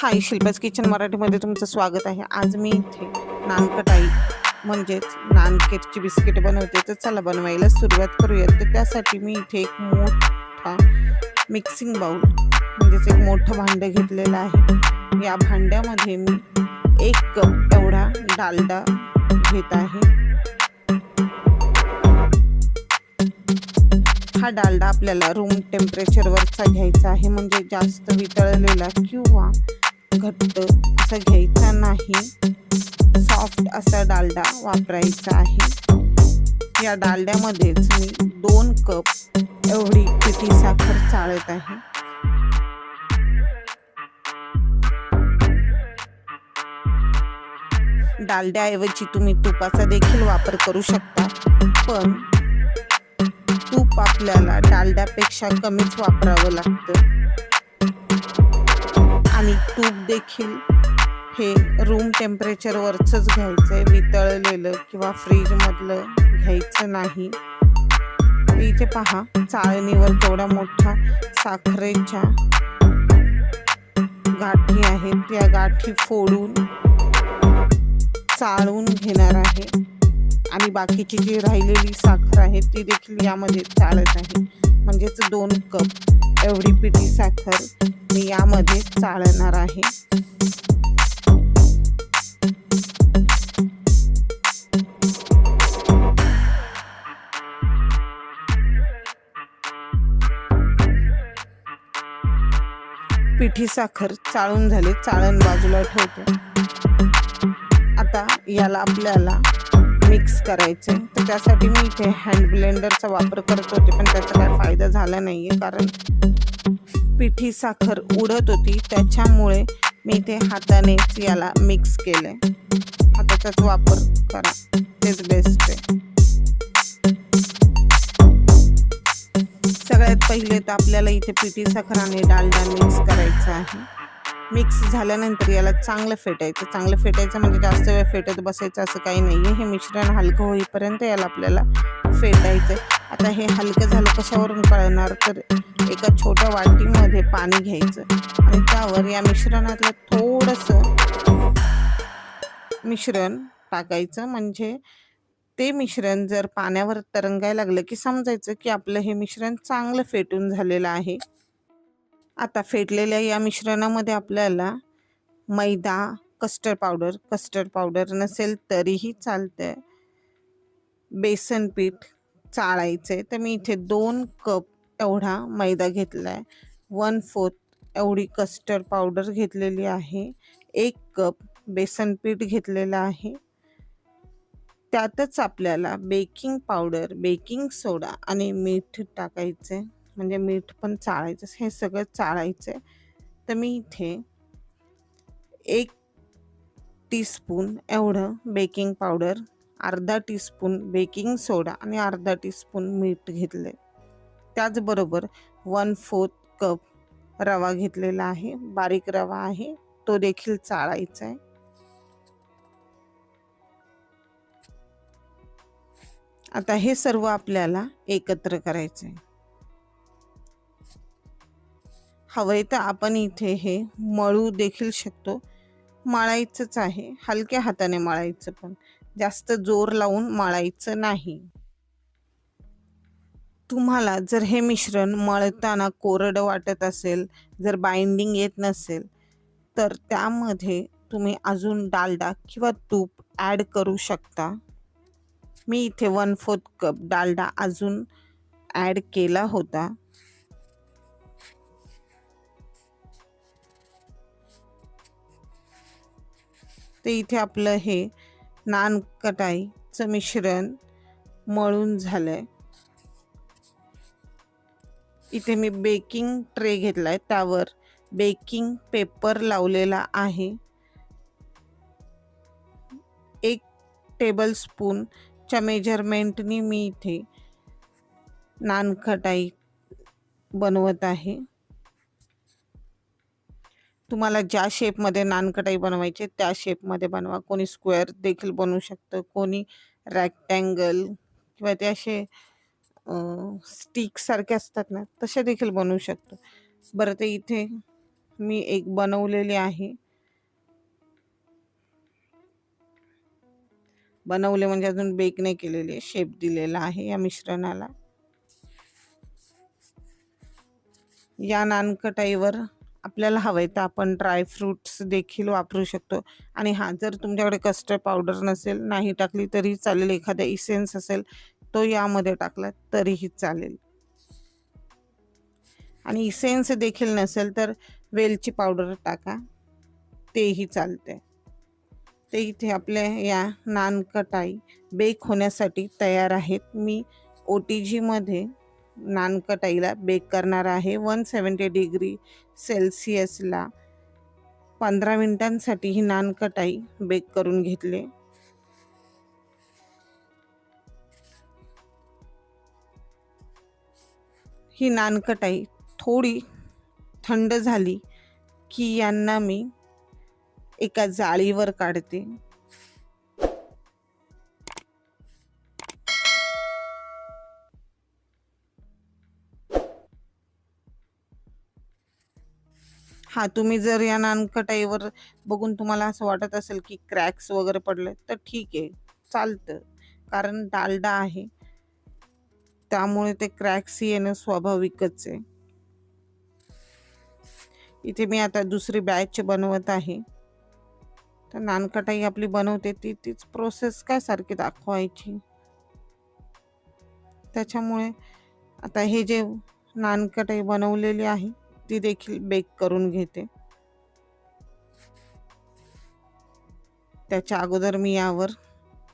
हाय, Shilpa's kitchen मराठीमध्ये तुमचं स्वागत आहे. आज मी इथे नानकटाई म्हणजेच नानकेटची बिस्किट बनवते. तर चला बनवायला सुरुवात करूयात. तर त्यासाठी मी इथे एक मोठा मिक्सिंग बाउल म्हणजेच एक मोठं भांडं घेतलेलं आहे. या भांड्यामध्ये मी 1 कप एवढा डालडा घेत आहे. हा डालडा आपल्याला रूम टेम्परेचरवरचा घ्यायचा आहे, म्हणजे जास्त वितळलेला किंवा घट्ट असा घ्यायचा नाही. सॉफ्ट असा डालडा वापरायचा आहे. या डालड्यामध्येच मी 2 कप एवढी पिठी साखर चाळत आहे. डालड्याऐवजी तुम्ही तुपाचा देखील वापर करू शकता, पण तूप आपल्याला डालड्यापेक्षा कमीच वापरावं लागतं. आणि तूप देखील हे रूम टेम्परेचरवरचंच घ्यायचं आहे, वितळलेलं किंवा फ्रीजमधलं घ्यायचं नाही. इथे पहा, चाळणीवर केवढा मोठा साखरेच्या गाठी आहेत. त्या गाठी फोडून चाळून घेणार आहे आणि बाकीची जी राहिलेली साखर आहे ती देखील यामध्ये चाळत आहे. म्हणजेच 2 कप एवढी पिठी साखर मी यामध्ये चाळणार आहे. पिठी साखर चाळून झाली, चाळण बाजूला ठेवते. आता याला आपल्याला मिक्स करायचे. तर त्यासाठी मी इथे हँड ब्लेंडरचा वापर करत होते, पण त्याचा काय फायदा झाला नाहीये, कारण पिठी साखर उडत होती. त्याच्यामुळे मी इथे हातानेच याला मिक्स केलंय. हाताचाच वापर करा, तेच बेस्ट आहे. सगळ्यात पहिले तर आपल्याला इथे पिठी साखर आणि डालडा मिक्स करायचा आहे. मिक्स झाल्यानंतर याला चांगलं फेटायचं. चांगलं फेटायचं म्हणजे जास्त वेळ फेटत बसायचं असं काही नाही आहे. हे मिश्रण हलकं होईपर्यंत याला आपल्याला फेटायचं. आता हे हलकं झालं कशावरून कळणार, तर एका छोट्या वाटीमध्ये पाणी घ्यायचं आणि त्यावर या मिश्रणातलं थोडंसं मिश्रण टाकायचं. म्हणजे ते मिश्रण जर पाण्यावर तरंगायला लागलं की समजायचं की आपलं हे मिश्रण चांगलं फेटून झालेलं आहे. आता फेटलेल्या या मिश्रणामध्ये आपल्याला मैदा, कस्टर्ड पावडर नसेल तरीही चालतंय, बेसन पीठ चाळायचे. तर मी इथे 2 कप एवढा मैदा घेतलाय, 1/4 एवढी कस्टर्ड पावडर घेतलेली आहे, 1 कप बेसन पीठ घेतलेलं आहे. त्यातच आपल्याला बेकिंग पावडर, बेकिंग सोडा आणि मीठ टाकायचे, म्हणजे मीठ पण चाळायचं. हे सगळं चाळायचं. तर मी इथे 1 टीस्पून एवढं बेकिंग पावडर, अर्धा टीस्पून बेकिंग सोडा आणि अर्धा टीस्पून मीठ घेतले. त्याचबरोबर 1/4 कप रवा घेतलेला आहे, बारीक रवा आहे, तो देखील चाळायचा आहे. आता हे सर्व आपल्याला एकत्र करायचं आहे. हवंय तर आपण इथे हे मळू देखील शकतो. मळायचंच आहे, हलक्या हाताने मळायचं, पण जास्त जोर लावून मळायचं नाही. तुम्हाला जर हे मिश्रण मळताना कोरडं वाटत असेल, जर बाइंडिंग येत नसेल, तर त्यामध्ये तुम्ही अजून डालडा किंवा तूप ॲड करू शकता. मी इथे 1/4 कप डालडा अजून ॲड केला होता. ते इथे आपलं हे नानकटाईचं मिश्रण मळून झालंय. इथे मी बेकिंग ट्रे घेतलाय, त्यावर बेकिंग पेपर लावलेला आहे. 1 टेबलस्पूनच्या मेजरमेंटनी मी इथे नानकटाई बनवत आहे. तुम्हाला ज्या शेपमध्ये नानकटाई बनवायची त्या शेपमध्ये बनवा. कोणी स्क्वेअर देखील बनवू शकतं, कोणी रेक्टँगल किंवा ते असे स्टिक सारखे असतात ना, तसे देखील बनवू शकतो. बरं, ते इथे मी एक बनवलेली आहे. बनवले म्हणजे अजून बेक नाही केलेली आहे, शेप दिलेला आहे या मिश्रणाला. या नानकटाईवर आपल्याला हवंय तर आपण ड्राय फ्रूट्स देखील वापरू शकतो. आणि हां, जर तुमच्याकडे कस्टर्ड पावडर नसेल, नाही टाकली तरी चालेल, एखादा इसेन्स असेल तो यामध्ये टाकला तरीही चालेल. आणि इसेन्स देखील नसेल तर वेलची पावडर टाका, तेही चालते. ते इथे आपल्या या नानकटाई बेक होण्यासाठी तयार आहेत. मी OTGमध्ये नानकटाईला बेक करणार आहे 170 डिग्री सेल्सिअसला 15 मिनिटांसाठी ही नानकटाई बेक करून घेतले. ही नानकटाई थोडी थंड झाली की यांना मी एका जाळीवर काढते. हां, तुम्ही जर या नानकटाईवर बघून तुम्हाला असं वाटत असेल की क्रॅक्स वगैरे पडले तर ठीक आहे, चालतं. कारण डालडा आहे त्यामुळे ते क्रॅक्स येणं स्वाभाविकच आहे. इथे मी आता दुसरी बॅच बनवत आहे. तर नानकटाई आपली बनवते तीच प्रोसेस काय सारखी दाखवायची. त्याच्यामुळे आता हे जे नानकटाई बनवलेली आहे ती देखील बेक करून घेते. त्याच्या अगोदर मी यावर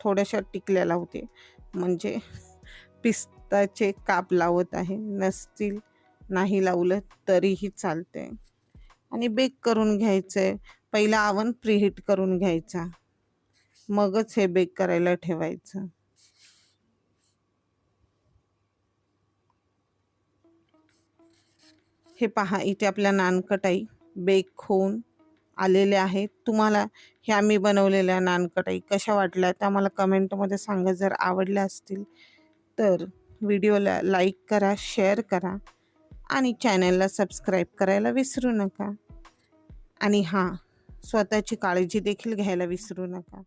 थोड्याशा टिकल्या लावते, म्हणजे पिस्ताचे काप लावत आहे. नसतील, नाही लावलं तरीही चालते. आणि बेक करून घ्यायचंय. पहिला अवन प्रीहीट करून घ्यायचा, मगच हे बेक करायला ठेवायचं. हे पहा, इथे आपल्या नानकटाई बेक होऊन आलेल्या आहेत. तुम्हाला ह्या मी बनवलेल्या नानकटाई कशा वाटल्या त्या मला कमेंटमध्ये सांगा. जर आवडल्या असतील तर व्हिडिओला लाईक करा, शेअर करा आणि चॅनलला सबस्क्राईब करायला विसरू नका. आणि हां, स्वतःची काळजी देखील घ्यायला विसरू नका.